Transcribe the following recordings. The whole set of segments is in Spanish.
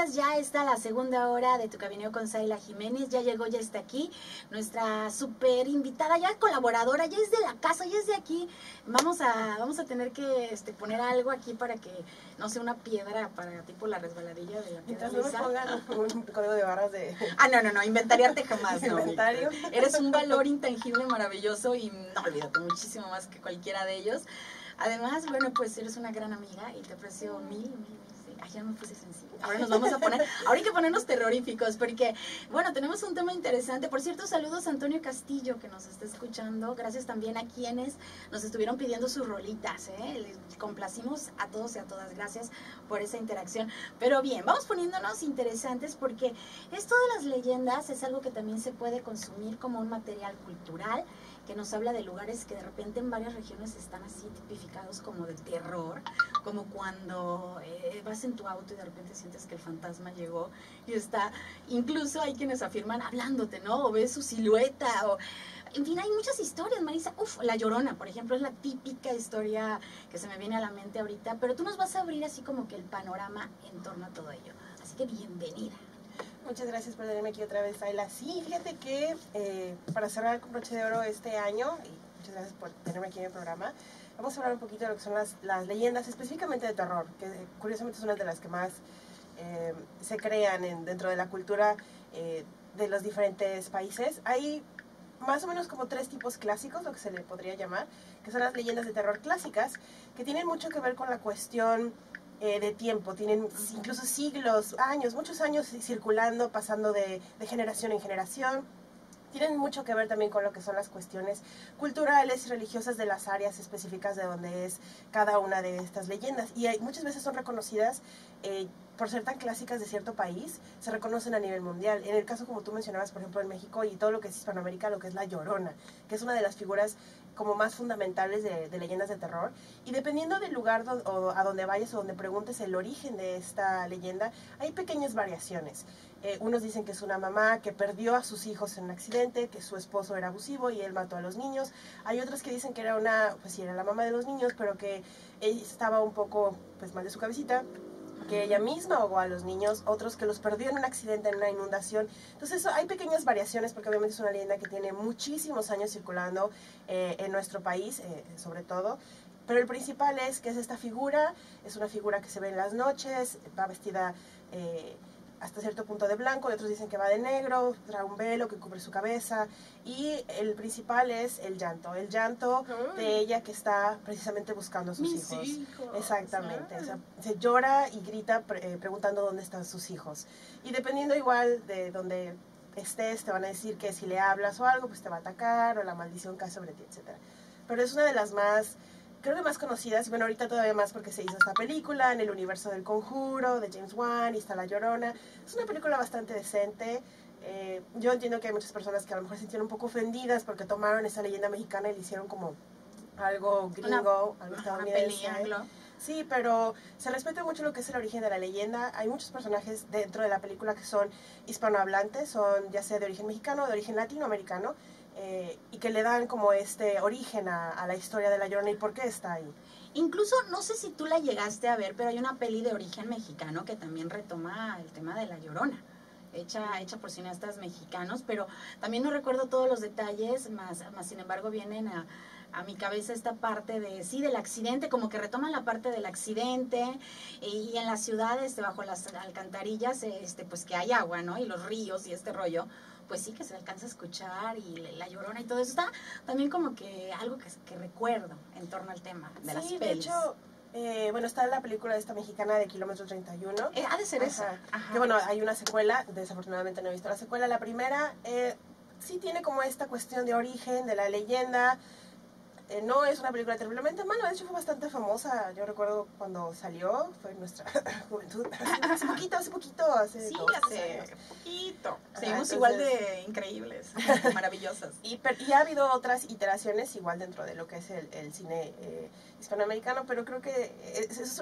bienvenidas ya está la segunda hora de Tu Cabineo con Saila Jiménez. Ya llegó, ya está aquí nuestra súper invitada, ya colaboradora, ya es de la casa, ya es de aquí. Vamos a tener que poner algo aquí para que no sea una piedra para tipo la resbaladilla de la piedra. Mientras no me pongan un código de barras de... Ah, no, inventariarte jamás, no. Inventario. Eres un valor intangible, maravilloso y no, olvídate, muchísimo más que cualquiera de ellos. Además, bueno, pues eres una gran amiga y te aprecio mil. Sí. Ay, ya me puse sensible. Ahora nos vamos a poner, ahora hay que ponernos terroríficos porque, bueno, tenemos un tema interesante. Por cierto, saludos a Antonio Castillo que nos está escuchando. Gracias también a quienes nos estuvieron pidiendo sus rolitas, Les complacimos a todos y a todas. Gracias por esa interacción. Pero bien, vamos poniéndonos interesantes porque esto de las leyendas es algo que también se puede consumir como un material cultural, que nos habla de lugares que de repente en varias regiones están así tipificados como de terror, como cuando vas en tu auto y de repente sientes que el fantasma llegó y está, incluso hay quienes afirman hablándote, ¿no? O ves su silueta, o en fin, hay muchas historias, Marisa. La Llorona, por ejemplo, es la típica historia que se me viene a la mente ahorita, pero tú nos vas a abrir así como que el panorama en torno a todo ello. Así que bienvenida. Muchas gracias por tenerme aquí otra vez, Ayla. Sí, fíjate que para cerrar con broche de oro este año, y muchas gracias por tenerme aquí en el programa, vamos a hablar un poquito de lo que son las leyendas, específicamente de terror, que curiosamente es una de las que más se crean dentro de la cultura de los diferentes países. Hay más o menos como 3 tipos clásicos, lo que se le podría llamar, que son las leyendas de terror clásicas, que tienen mucho que ver con la cuestión de tiempo, tienen incluso siglos, años, muchos años circulando, pasando de generación en generación. Tienen mucho que ver también con lo que son las cuestiones culturales y religiosas de las áreas específicas de donde es cada una de estas leyendas. Y muchas veces son reconocidas por ser tan clásicas de cierto país, se reconocen a nivel mundial. En el caso, como tú mencionabas, por ejemplo, en México y todo lo que es Hispanoamérica, lo que es la Llorona, que es una de las figuras como más fundamentales de leyendas de terror. Y dependiendo del lugar a donde vayas o donde preguntes el origen de esta leyenda, hay pequeñas variaciones. Unos dicen que es una mamá que perdió a sus hijos en un accidente, que su esposo era abusivo y él mató a los niños. Hay otros que dicen que era era la mamá de los niños, pero que ella estaba un poco mal de su cabecita, que ella misma ahogó a los niños, otros que los perdió en un accidente, en una inundación. Entonces hay pequeñas variaciones porque obviamente es una leyenda que tiene muchísimos años circulando en nuestro país, sobre todo. Pero el principal es que es esta figura, es una figura que se ve en las noches, va vestida hasta cierto punto de blanco, y otros dicen que va de negro, trae un velo que cubre su cabeza, y el principal es el llanto de ella que está precisamente buscando a sus hijos. Exactamente, o sea, se llora y grita preguntando dónde están sus hijos. Y dependiendo igual de donde estés, te van a decir que si le hablas o algo, pues te va a atacar, o la maldición cae sobre ti, etc. Pero es una de las más, creo que más conocidas, y bueno, ahorita todavía más porque se hizo esta película en el universo del Conjuro, de James Wan, y está La Llorona. Es una película bastante decente. Yo entiendo que hay muchas personas que a lo mejor se sintieron un poco ofendidas porque tomaron esa leyenda mexicana y le hicieron como algo gringo, algo estadounidense. Sí, pero se respeta mucho lo que es el origen de la leyenda. Hay muchos personajes dentro de la película que son hispanohablantes, son ya sea de origen mexicano o de origen latinoamericano, y que le dan como este origen a la historia de La Llorona y por qué está ahí. Incluso, no sé si tú la llegaste a ver, pero hay una peli de origen mexicano que también retoma el tema de La Llorona, hecha por cineastas mexicanos, pero también no recuerdo todos los detalles, más sin embargo vienen a mi cabeza esta parte del accidente, como que retoman la parte del accidente, y en las ciudades, bajo las alcantarillas, pues que hay agua, ¿no? Y los ríos y este rollo, pues sí que se alcanza a escuchar, y La Llorona y todo eso está también como que algo que recuerdo en torno al tema de las pelis. Sí, de hecho, bueno, está la película esta mexicana de Kilómetro 31. Ha de ser esa. Que bueno, hay una secuela, desafortunadamente no he visto la secuela. La primera sí tiene como esta cuestión de origen, de la leyenda. No es una película terriblemente mala, de hecho fue bastante famosa. Yo recuerdo cuando salió, fue en nuestra juventud, hace poquito, hace poquito seguimos igual de increíbles, maravillosas. Y ha habido otras iteraciones igual dentro de lo que es el cine hispanoamericano, pero creo que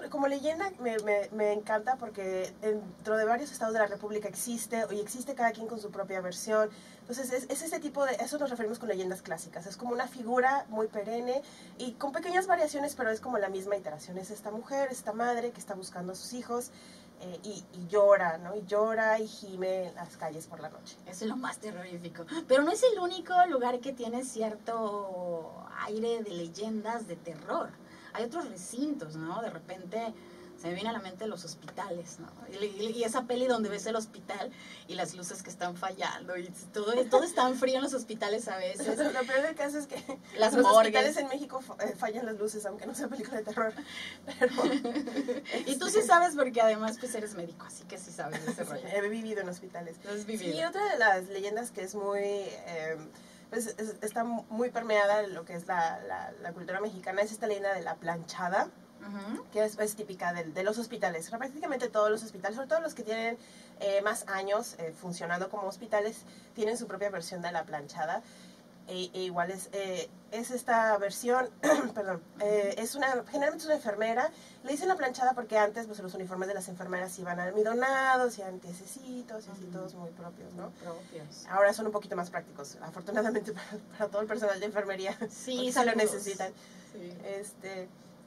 como leyenda me encanta porque dentro de varios estados de la República existe cada quien con su propia versión. Entonces es este tipo de, eso nos referimos con leyendas clásicas, es como una figura muy perenne y con pequeñas variaciones, pero es como la misma iteración, es esta mujer, esta madre que está buscando a sus hijos. y llora, ¿no? Y llora y gime en las calles por la noche. Eso es lo más terrorífico. Pero no es el único lugar que tiene cierto aire de leyendas de terror. Hay otros recintos, ¿no? De repente se me viene a la mente los hospitales, ¿no? Y esa peli donde ves el hospital y las luces que están fallando y todo es tan frío en los hospitales a veces. Lo peor del caso es que las los morgues. Hospitales en México fallan las luces, aunque no sea película de terror. Pero, y tú sí sabes porque además pues eres médico, así que sí sabes de ese rollo. He vivido en hospitales. ¿Has vivido? Sí, otra de las leyendas que es muy... pues está muy permeada en lo que es la cultura mexicana es esta leyenda de la planchada. Que es típica de los hospitales. Prácticamente todos los hospitales, sobre todo los que tienen más años funcionando como hospitales, tienen su propia versión de la planchada. Igual es esta versión, perdón, generalmente es una enfermera. Le dicen la planchada porque antes pues, los uniformes de las enfermeras iban almidonados y antiececitos y así todos muy propios, ¿no? Propios. Ahora son un poquito más prácticos, afortunadamente para todo el personal de enfermería, sí, se lo necesitan. Sí.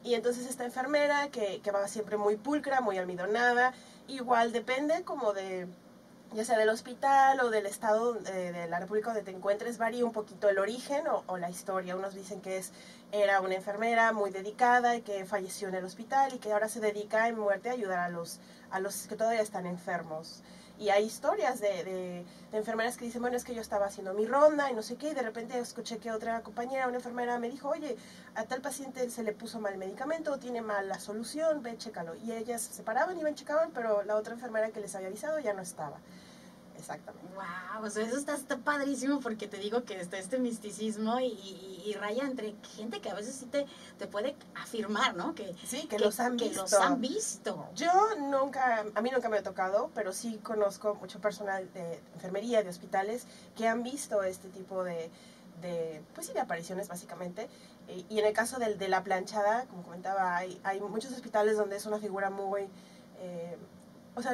Y entonces esta enfermera que va siempre muy pulcra, muy almidonada, igual depende como de, ya sea del hospital o del estado de la república donde te encuentres, varía un poquito el origen o la historia. Unos dicen que era una enfermera muy dedicada y que falleció en el hospital y que ahora se dedica en muerte a ayudar a los que todavía están enfermos. Y hay historias de enfermeras que dicen, bueno, es que yo estaba haciendo mi ronda y no sé qué, y de repente escuché que otra compañera, una enfermera, me dijo, oye, a tal paciente se le puso mal el medicamento, tiene mal la solución, ve, chécalo. Y ellas se paraban, iban, checaban, pero la otra enfermera que les había avisado ya no estaba. Exactamente. Wow, o sea, eso está padrísimo porque te digo que está este misticismo y raya entre gente que a veces sí te puede afirmar, ¿no? Sí, que los han visto. Que los han visto. Yo a mí nunca me ha tocado, pero sí conozco mucho personal de enfermería, de hospitales, que han visto este tipo de apariciones básicamente. Y en el caso de la planchada, como comentaba, hay muchos hospitales donde es una figura muy...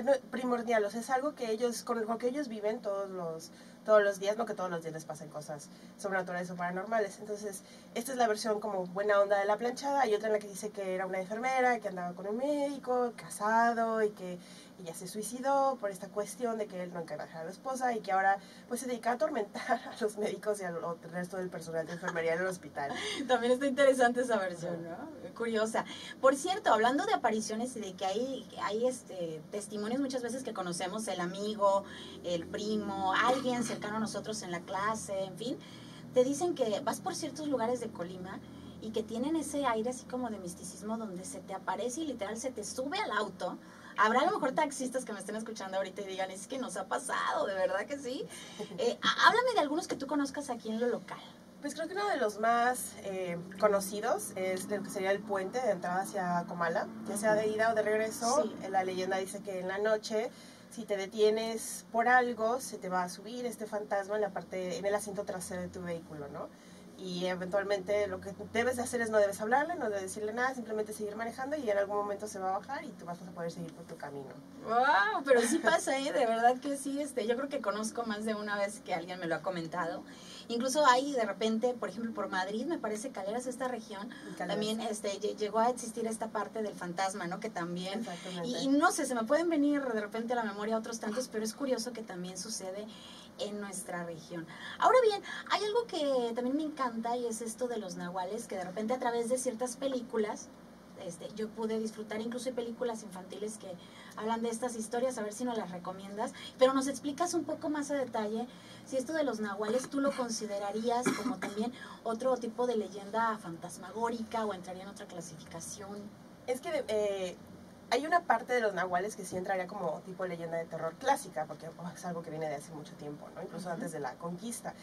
no, primordial, o sea, es algo que con lo que ellos viven todos los días, no que todos los días les pasen cosas sobrenaturales o paranormales. Entonces, esta es la versión como buena onda de la planchada. Hay otra en la que dice que era una enfermera, que andaba con un médico, casado, y que ella se suicidó por esta cuestión de que él no encargaba a la esposa y que ahora pues se dedica a atormentar a los médicos y al resto del personal de enfermería en el hospital. También está interesante esa versión, ¿no? Curiosa. Por cierto, hablando de apariciones y de que hay testimonios muchas veces que conocemos, el amigo, el primo, alguien cercano a nosotros en la clase, en fin, te dicen que vas por ciertos lugares de Colima y que tienen ese aire así como de misticismo donde se te aparece y literal se te sube al auto. Habrá a lo mejor taxistas que me estén escuchando ahorita y digan, es que nos ha pasado, de verdad que sí. Háblame de algunos que tú conozcas aquí en lo local. Pues creo que uno de los más conocidos es lo que sería el puente de entrada hacia Comala, ya sea de ida o de regreso. Sí. La leyenda dice que en la noche, si te detienes por algo, se te va a subir este fantasma en el asiento trasero de tu vehículo, ¿no? Y eventualmente lo que debes de hacer es no debes hablarle, no debes decirle nada, simplemente seguir manejando y en algún momento se va a bajar y tú vas a poder seguir por tu camino. ¡Wow! Pero sí pasa, de verdad que sí. Yo creo que conozco más de una vez que alguien me lo ha comentado. Incluso hay de repente, por ejemplo, por Madrid, me parece, Caleras, esta región, también llegó a existir esta parte del fantasma, ¿no? Que también... Y no sé, se me pueden venir de repente a la memoria otros tantos, pero es curioso que también sucede en nuestra región. Ahora bien, hay algo que también me encanta y es esto de los nahuales, que de repente a través de ciertas películas, yo pude disfrutar, incluso hay películas infantiles que hablan de estas historias, a ver si nos las recomiendas, pero nos explicas un poco más a detalle si esto de los nahuales tú lo considerarías como también otro tipo de leyenda fantasmagórica o entraría en otra clasificación. Es que hay una parte de los nahuales que sí entraría como tipo leyenda de terror clásica, porque es algo que viene de hace mucho tiempo, ¿no? Incluso antes de la conquista.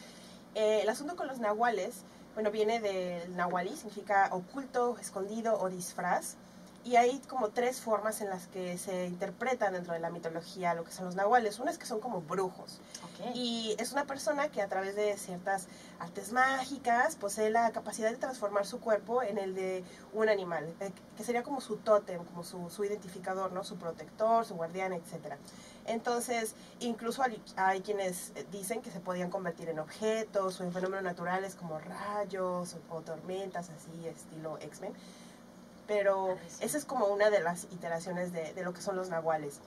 El asunto con los nahuales, bueno, viene del nahualí, significa oculto, escondido o disfraz. Y hay como tres formas en las que se interpretan dentro de la mitología lo que son los nahuales. Una es que son como brujos. Okay. Y es una persona que a través de ciertas artes mágicas posee la capacidad de transformar su cuerpo en el de un animal, que sería como su tótem, como su identificador, ¿no? Su protector, su guardián, etc. Entonces, incluso hay quienes dicen que se podían convertir en objetos o en fenómenos naturales como rayos o tormentas, así estilo X-Men. pero esa es como una de las iteraciones de lo que son los nahuales.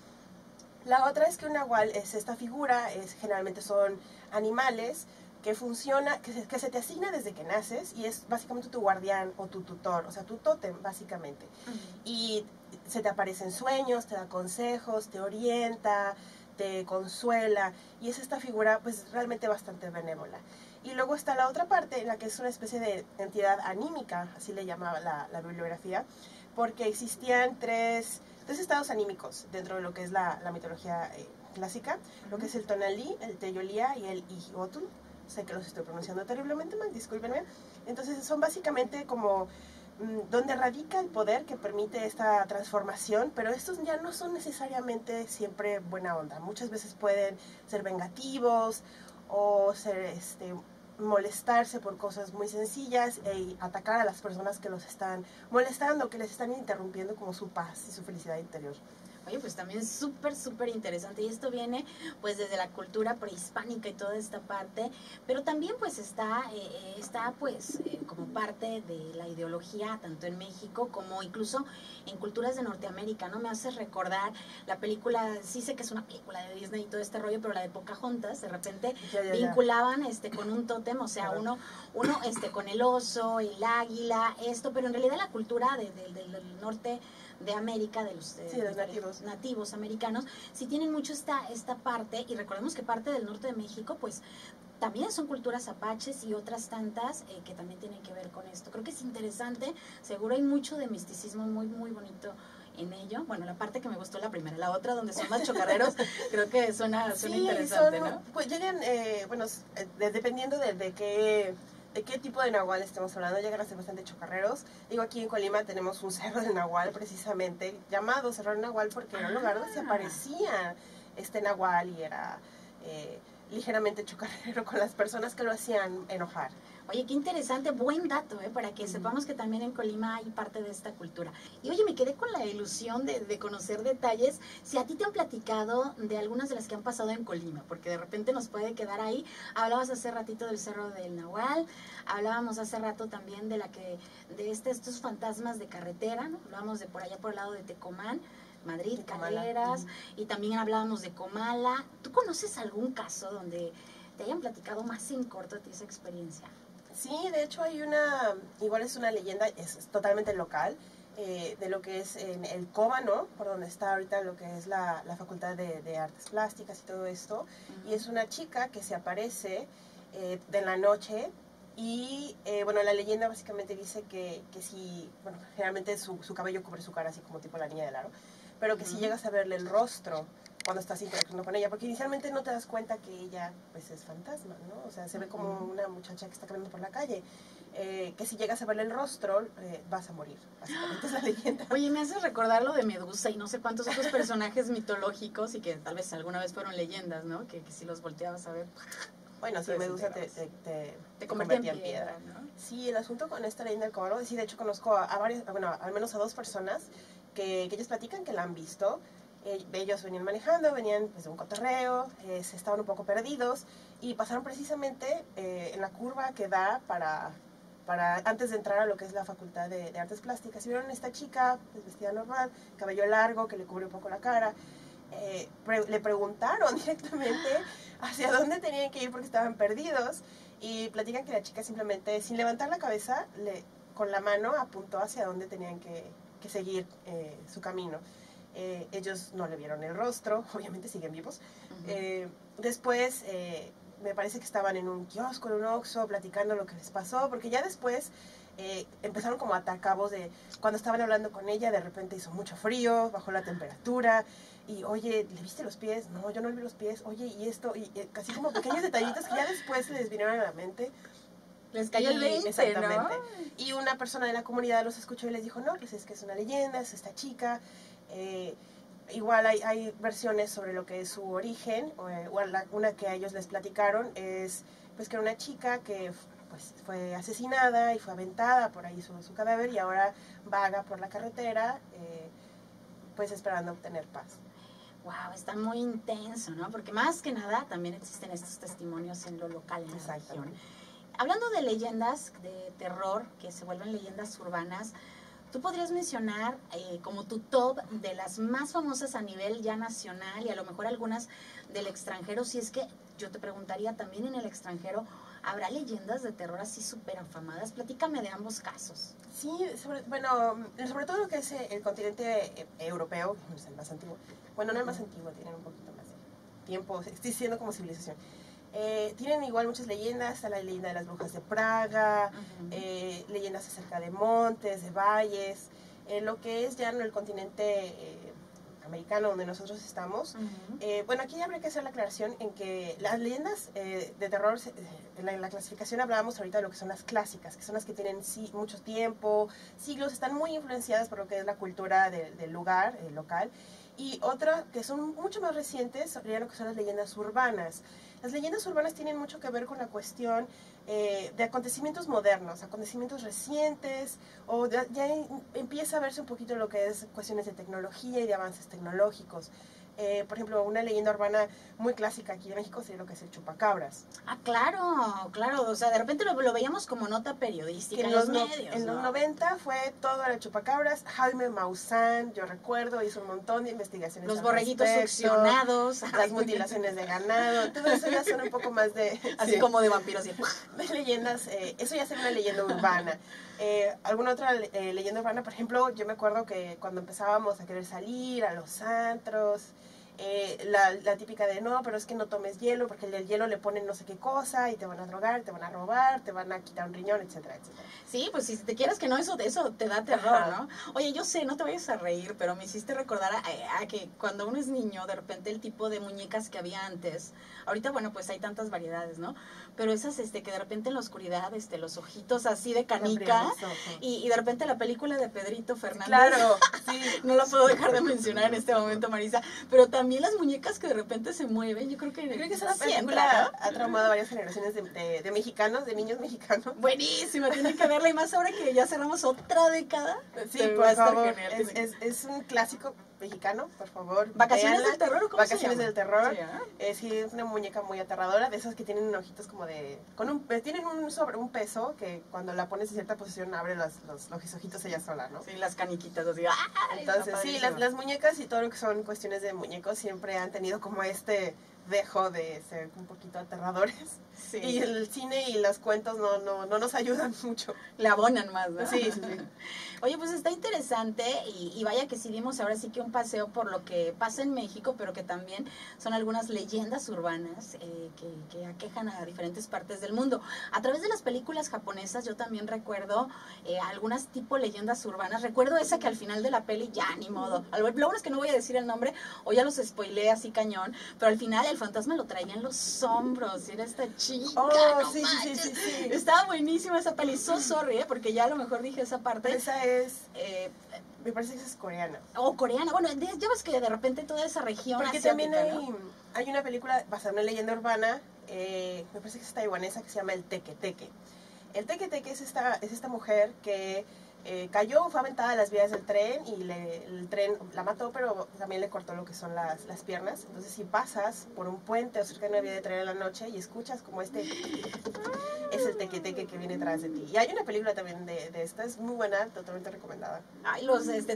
La otra es que un nahual es esta figura, generalmente son animales que funciona, que se te asigna desde que naces y es básicamente tu guardián o tu tutor, o sea, tu tótem básicamente. Y se te aparece en sueños, te da consejos, te orienta, te consuela y es esta figura pues realmente bastante benévola. Y luego está la otra parte en la que es una especie de entidad anímica, así le llamaba la bibliografía, porque existían tres estados anímicos dentro de lo que es la mitología clásica, lo que es el Tonalí, el Teyolía y el Ijiotl. Sé que los estoy pronunciando terriblemente mal, discúlpenme. Entonces son básicamente como donde radica el poder que permite esta transformación, pero estos ya no son necesariamente siempre buena onda. Muchas veces pueden ser vengativos o ser molestarse por cosas muy sencillas e atacar a las personas que los están molestando, que les están interrumpiendo como su paz y su felicidad interior. Oye, pues también es súper interesante y esto viene pues desde la cultura prehispánica y toda esta parte, pero también pues está pues como parte de la ideología tanto en México como incluso en culturas de Norteamérica, ¿no? Me hace recordar la película, sí sé que es una película de Disney y todo este rollo, pero la de Pocahontas, de repente vinculaban con un tótem, o sea, uno con el oso, el águila, pero en realidad la cultura del norte de América, de los nativos americanos, sí tienen mucho esta parte, y recordemos que parte del norte de México, pues también son culturas apaches y otras tantas que también tienen que ver con esto. Creo que es interesante, seguro hay mucho de misticismo muy bonito en ello. Bueno, la parte que me gustó la primera, la otra donde son más chocarreros, creo que suena interesante, ¿no? Pues llegan, dependiendo de qué tipo de nahual estamos hablando, llegan a ser bastante chocarreros. Digo, aquí en Colima tenemos un cerro del nahual precisamente, llamado Cerro del Nahual porque era un lugar donde se aparecía este nahual y era ligeramente chocarrero con las personas que lo hacían enojar. Oye, qué interesante, buen dato, para que sepamos que también en Colima hay parte de esta cultura. Y oye, me quedé con la ilusión de conocer detalles. Si a ti te han platicado de algunas de las que han pasado en Colima, porque de repente nos puede quedar ahí. Hablabas hace ratito del Cerro del Nahual, hablábamos hace rato también de estos fantasmas de carretera, ¿no? Hablábamos de por allá por el lado de Tecomán, Madrid, Calderas, y también hablábamos de Comala. ¿Tú conoces algún caso donde te hayan platicado más en corto de esa experiencia? Sí, de hecho hay igual es una leyenda, es totalmente local, de lo que es en el Cóbano, por donde está ahorita lo que es la Facultad de Artes Plásticas y todo esto, y es una chica que se aparece de la noche y, la leyenda básicamente dice que si, generalmente su cabello cubre su cara así como tipo la niña del aro, pero que si llegas a verle el rostro cuando estás interactuando con ella, porque inicialmente no te das cuenta que ella pues es fantasma, ¿no? O sea, se ve como una muchacha que está caminando por la calle, que si llegas a verle el rostro vas a morir, básicamente es la leyenda. Oye, me hace recordar lo de Medusa y no sé cuántos otros personajes mitológicos y que tal vez alguna vez fueron leyendas, ¿no? Que si los volteabas a ver... Bueno, sí, Medusa te convertía en piedra, ¿no? Sí, el asunto con esta leyenda del Cóbano, sí, de hecho conozco a varias, al menos a 2 personas que ellos platican que la han visto. Ellos venían manejando, venían pues, de un cotorreo, se estaban un poco perdidos y pasaron precisamente en la curva que da para antes de entrar a lo que es la Facultad de Artes Plásticas. Y vieron a esta chica pues, vestida normal, cabello largo, que le cubre un poco la cara. Le preguntaron directamente hacia dónde tenían que ir porque estaban perdidos y platican que la chica simplemente, sin levantar la cabeza, con la mano apuntó hacia dónde tenían que seguir su camino. Ellos no le vieron el rostro, obviamente siguen vivos. Después me parece que estaban en un kiosco, en un Oxxo, platicando lo que les pasó, porque ya después empezaron como a atar cabos de cuando estaban hablando con ella, de repente hizo mucho frío, bajó la temperatura y oye, ¿le viste los pies? No, yo no le vi los pies, oye, y esto, y casi como pequeños detallitos que ya después se les vinieron a la mente. Les cayó el 20, exactamente, ¿no? Y una persona de la comunidad los escuchó y les dijo, no, pues es que es una leyenda, es esta chica. Igual hay versiones sobre lo que es su origen, una que a ellos les platicaron es pues que era una chica que pues fue asesinada y fue aventada por ahí su cadáver y ahora vaga por la carretera pues esperando obtener paz. Wow, está muy intenso, ¿no? Porque más que nada también existen estos testimonios en lo local, en la región. Hablando de leyendas de terror que se vuelven leyendas urbanas, ¿Tú podrías mencionar como tu top de las más famosas a nivel ya nacional y a lo mejor algunas del extranjero? Si es que yo te preguntaría, también en el extranjero, ¿habrá leyendas de terror así súper afamadas? Platícame de ambos casos. Sí, sobre todo lo que es el continente europeo, que es el más antiguo. Bueno, no el más antiguo, tienen un poquito más de tiempo existiendo como civilización. Tienen igual muchas leyendas, está la leyenda de las brujas de Praga, leyendas acerca de montes, de valles, lo que es ya en el continente americano donde nosotros estamos. Bueno, aquí habría que hacer la aclaración en que las leyendas de terror, en la clasificación hablábamos ahorita de lo que son las clásicas, que son las que tienen mucho tiempo, siglos, están muy influenciadas por lo que es la cultura del lugar, local. Y otra, que son mucho más recientes, serían lo que son las leyendas urbanas. Las leyendas urbanas tienen mucho que ver con la cuestión de acontecimientos modernos, acontecimientos recientes, o ya empieza a verse un poquito lo que es cuestiones de tecnología y de avances tecnológicos. Por ejemplo, una leyenda urbana muy clásica aquí de México sería lo que es el chupacabras. Ah, claro, o sea, de repente lo veíamos como nota periodística en los medios. En los 90 fue todo el chupacabras, Jaime Maussan, yo recuerdo, hizo un montón de investigaciones. Los borreguitos succionados. Las mutilaciones de ganado, todo eso ya son un poco más de... Así como de vampiros. De leyendas, eso ya sería una leyenda urbana. Alguna otra leyenda urbana, por ejemplo, yo me acuerdo que cuando empezábamos a querer salir a los antros, la típica de no, pero es que no tomes hielo porque el hielo le ponen no sé qué cosa y te van a drogar, te van a robar, te van a quitar un riñón, etcétera, etcétera. Sí, pues si te quieres que no, eso te da terror, ¿no? Oye, yo sé, no te vayas a reír, pero me hiciste recordar a que cuando uno es niño, de repente el tipo de muñecas que había antes, ahorita, bueno, pues hay tantas variedades, ¿no? Pero esas que de repente en la oscuridad, los ojitos así de canica, y de repente la película de Pedrito Fernández. Claro, sí. No la puedo dejar de mencionar en este momento, Marisa, pero también las muñecas que de repente se mueven, yo creo que esa película ha traumado a varias generaciones de mexicanos, de niños mexicanos. Buenísima, tienen que verla, y más ahora que ya cerramos otra década. Sí, por favor, es un clásico mexicano, por favor. ¿Vacaciones del terror o cómo Vacaciones se llama? del terror. Sí, es una muñeca muy aterradora, de esas que tienen ojitos como de... tienen un peso que cuando la pones en cierta posición abre los ojitos ella sola, ¿no? Sí, las caniquitas, así. Entonces, sí, las muñecas y todo lo que son cuestiones de muñecos siempre han tenido como dejo de ser un poquito aterradores. Sí. Y el cine y los cuentos no nos ayudan mucho. Le abonan más, ¿no? Sí. Oye, pues está interesante y vaya que sí dimos ahora sí que un paseo por lo que pasa en México, pero que también son algunas leyendas urbanas que aquejan a diferentes partes del mundo. A través de las películas japonesas yo también recuerdo algunas tipo leyendas urbanas. Recuerdo esa que al final de la peli, ya ni modo. Lo bueno es que no voy a decir el nombre o ya los spoileé así cañón, pero al final el fantasma lo traía en los hombros y era esta chica. Sí. Estaba buenísima esa peli. Sorry, porque ya a lo mejor dije esa parte. Esa es... me parece que esa es coreana. Coreana. Bueno, ya ves que de repente toda esa región porque asiática, también hay una película basada en una leyenda urbana, me parece que es taiwanesa, que se llama El Teque Teque. El Teque Teque es esta mujer que cayó, fue aventada a las vías del tren y el tren la mató, pero también le cortó lo que son las piernas. Entonces, si pasas por un puente o cerca de una vía de tren en la noche y escuchas como es el teque-teque que viene atrás de ti. Y hay una película también de esta, es muy buena, totalmente recomendada. Ay,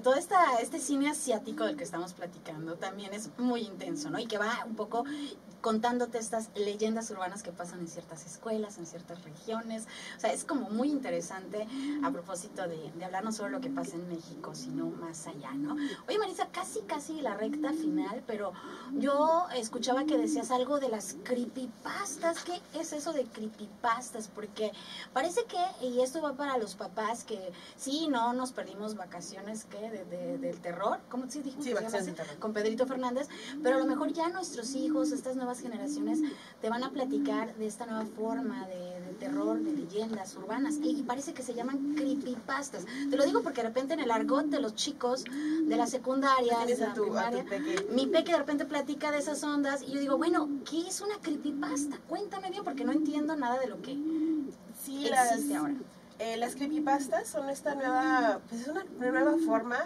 todo este cine asiático del que estamos platicando también es muy intenso, ¿no? Y que va un poco contándote estas leyendas urbanas que pasan en ciertas escuelas, en ciertas regiones. O sea, es como muy interesante a propósito de hablar no solo lo que pasa en México, sino más allá, ¿no? Oye, Marisa, casi la recta final, pero yo escuchaba que decías algo de las creepypastas. ¿Qué es eso de creepypastas? Porque parece que, y esto va para los papás, que sí, no nos perdimos vacaciones, ¿qué? Del terror, ¿cómo se dijo? Sí, vacaciones del terror. Con Pedrito Fernández, pero a lo mejor ya nuestros hijos, estas nuevas generaciones, te van a platicar de esta nueva forma de terror, de leyendas urbanas, y parece que se llaman creepypastas. Te lo digo porque de repente en el argot de los chicos de la secundaria, de la primaria, mi peque de repente platica de esas ondas, y yo digo, bueno, ¿qué es una creepypasta? Cuéntame bien, porque no entiendo nada de lo que existe ahora. Las creepypastas son esta nueva, pues es una nueva forma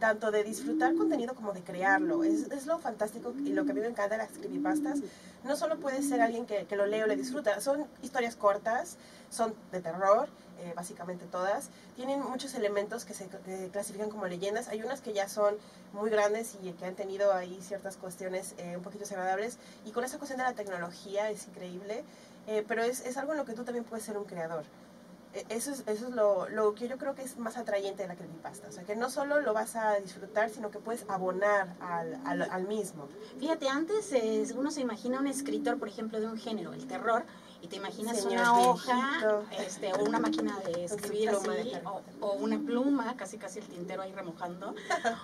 tanto de disfrutar contenido como de crearlo. Es lo fantástico y lo que a mí me encanta de las creepypastas. No solo puede ser alguien que lo lee o le disfruta, son historias cortas, son de terror, básicamente todas. Tienen muchos elementos que se clasifican como leyendas. Hay unas que ya son muy grandes y que han tenido ahí ciertas cuestiones un poquito desagradables. Y con esa cuestión de la tecnología es increíble, pero es algo en lo que tú también puedes ser un creador. Eso es lo que yo creo que es más atrayente de la creepypasta. O sea, que no solo lo vas a disfrutar, sino que puedes abonar al mismo. Fíjate, antes uno se imagina un escritor, por ejemplo, de un género, el terror, y te imaginas Señor una viejito. hoja, o una máquina de escribir pluma así, de o una pluma, casi el tintero ahí remojando.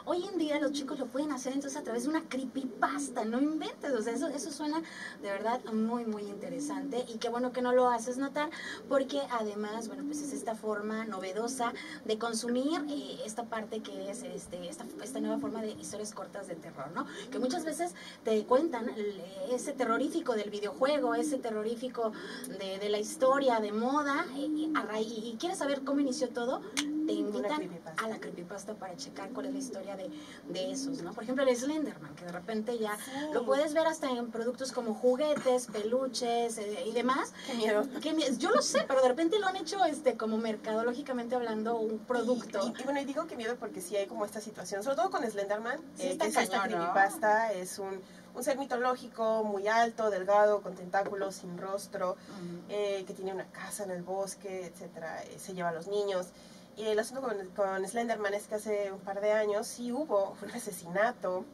Hoy en día los chicos lo pueden hacer entonces a través de una creepypasta, no inventes, o sea, eso suena de verdad muy, muy interesante, y qué bueno que no lo haces notar, porque además, bueno, pues es esta forma novedosa de consumir esta parte que es esta nueva forma de historias cortas de terror, ¿no? Que muchas veces te cuentan ese terrorífico del videojuego, ese terrorífico de la historia, de moda, y quieres saber cómo inició todo, te invitan a la creepypasta para checar cuál es la historia de esos, ¿no? Por ejemplo, el Slenderman, que de repente ya lo puedes ver hasta en productos como juguetes, peluches y demás. Qué miedo. Yo lo sé, pero de repente lo han hecho como mercadológicamente hablando un producto. Y bueno, y digo que miedo porque sí hay como esta situación, sobre todo con Slenderman, sí, está que esta creepypasta, ¿no? Es un ser mitológico, muy alto, delgado, con tentáculos, sin rostro, que tiene una casa en el bosque, etcétera, se lleva a los niños. Y el asunto con Slenderman es que hace un par de años sí hubo un asesinato,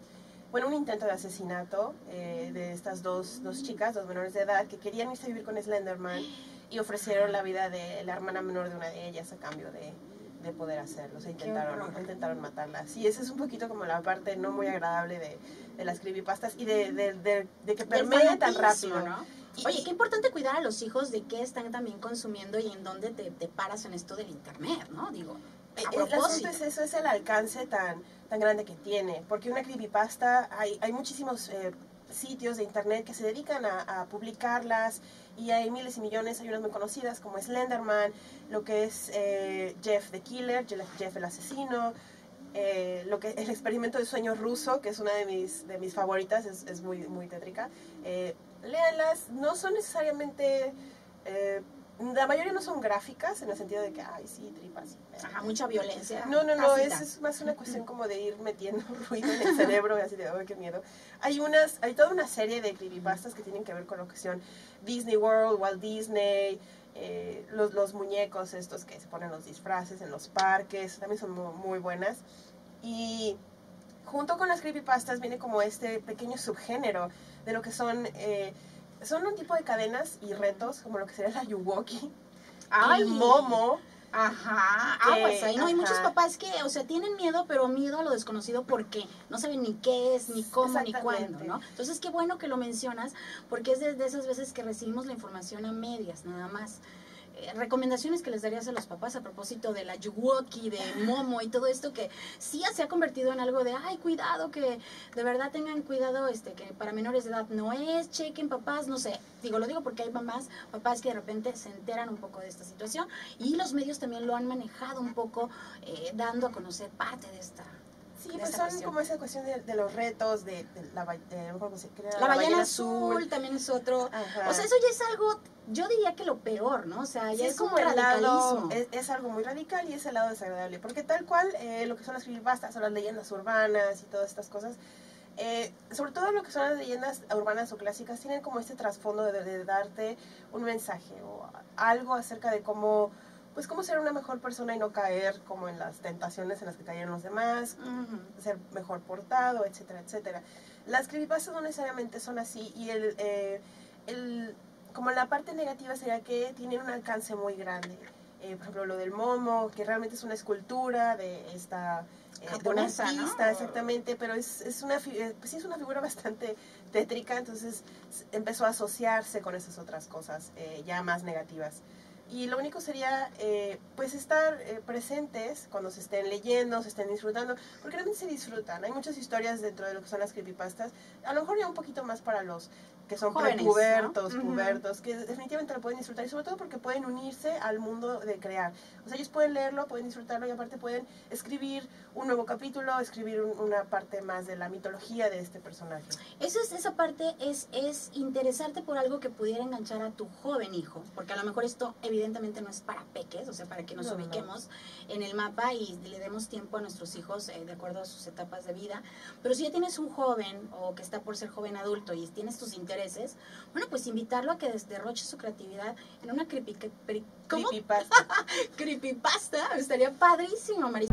bueno, un intento de asesinato de estas dos chicas, dos menores de edad, que querían irse a vivir con Slenderman y ofrecieron la vida de la hermana menor de una de ellas a cambio de poder hacerlo. O sea, intentaron matarlas. Y esa es un poquito como la parte no muy agradable de las creepypastas y de que permee tan rápido, ¿no? Oye, qué importante cuidar a los hijos de qué están también consumiendo y en dónde te paras en esto del internet, ¿no? Digo, a propósito. El asunto es eso, es el alcance tan grande que tiene, porque una creepypasta, hay muchísimos sitios de internet que se dedican a publicarlas, y hay miles y millones. Hay unas muy conocidas como Slenderman, lo que es Jeff the Killer, Jeff el asesino, lo que el experimento de sueño ruso, que es una de mis favoritas, es muy, muy tétrica. Léanlas, no son necesariamente, la mayoría no son gráficas, en el sentido de que, ay, sí, tripas. Ajá, mucha violencia. No, es más una cuestión como de ir metiendo ruido en el cerebro, y así de, ay, qué miedo. Hay toda una serie de creepypastas que tienen que ver con lo que son Disney World, Walt Disney, los muñecos estos que se ponen los disfraces en los parques, también son muy, muy buenas. Y junto con las creepypastas viene como este pequeño subgénero de lo que son un tipo de cadenas y retos, como lo que sería la Yuwoki, el Momo. Ajá, pues ahí no hay muchos papás que, o sea, tienen miedo, pero miedo a lo desconocido porque no saben ni qué es, ni cómo, ni cuándo, ¿no? Entonces, qué bueno que lo mencionas, porque es de esas veces que recibimos la información a medias, nada más. Recomendaciones que les darías a los papás a propósito de la Yuwoki, de Momo y todo esto, que sí se ha convertido en algo de, ay, cuidado, que de verdad tengan cuidado, que para menores de edad no es, chequen papás, no sé, lo digo porque hay papás que de repente se enteran un poco de esta situación, y los medios también lo han manejado un poco, dando a conocer parte de esta. Sí, pues son cuestión. Como esa cuestión de los retos, de la ballena azul también es otro. Ajá. O sea, eso ya es algo, yo diría que lo peor, ¿no? O sea, ya es como el radicalismo. Es algo muy radical y es el lado desagradable. Porque tal cual, lo que son las creepypastas, son las leyendas urbanas y todas estas cosas, sobre todo lo que son las leyendas urbanas o clásicas, tienen como este trasfondo de darte un mensaje o algo acerca de cómo ser una mejor persona y no caer como en las tentaciones en las que cayeron los demás, ser mejor portado, etcétera, etcétera. Las creepypastas no necesariamente son así, y como la parte negativa sería que tienen un alcance muy grande. Por ejemplo, lo del Momo, que realmente es una escultura de esta japonesa, de un artista, ¿no? Exactamente, pero es una figura bastante tétrica, entonces empezó a asociarse con esas otras cosas ya más negativas. Y lo único sería, estar presentes cuando se estén leyendo, se estén disfrutando, porque realmente se disfrutan. Hay muchas historias dentro de lo que son las creepypastas, a lo mejor ya un poquito más para los que son jóvenes, prepubertos, ¿no? pubertos, que definitivamente lo pueden disfrutar y sobre todo porque pueden unirse al mundo de crear. O sea, ellos pueden leerlo, pueden disfrutarlo y aparte pueden escribir un nuevo capítulo, escribir una parte más de la mitología de este personaje. Esa parte es interesarte por algo que pudiera enganchar a tu joven hijo, porque a lo mejor esto evidentemente no es para peques, o sea, para que nos ubiquemos en el mapa y le demos tiempo a nuestros hijos de acuerdo a sus etapas de vida. Pero si ya tienes un joven o que está por ser joven adulto y tienes tus intereses, bueno, pues invitarlo a que derroche su creatividad en una creepypasta. Creepypasta, estaría padrísimo, Maris.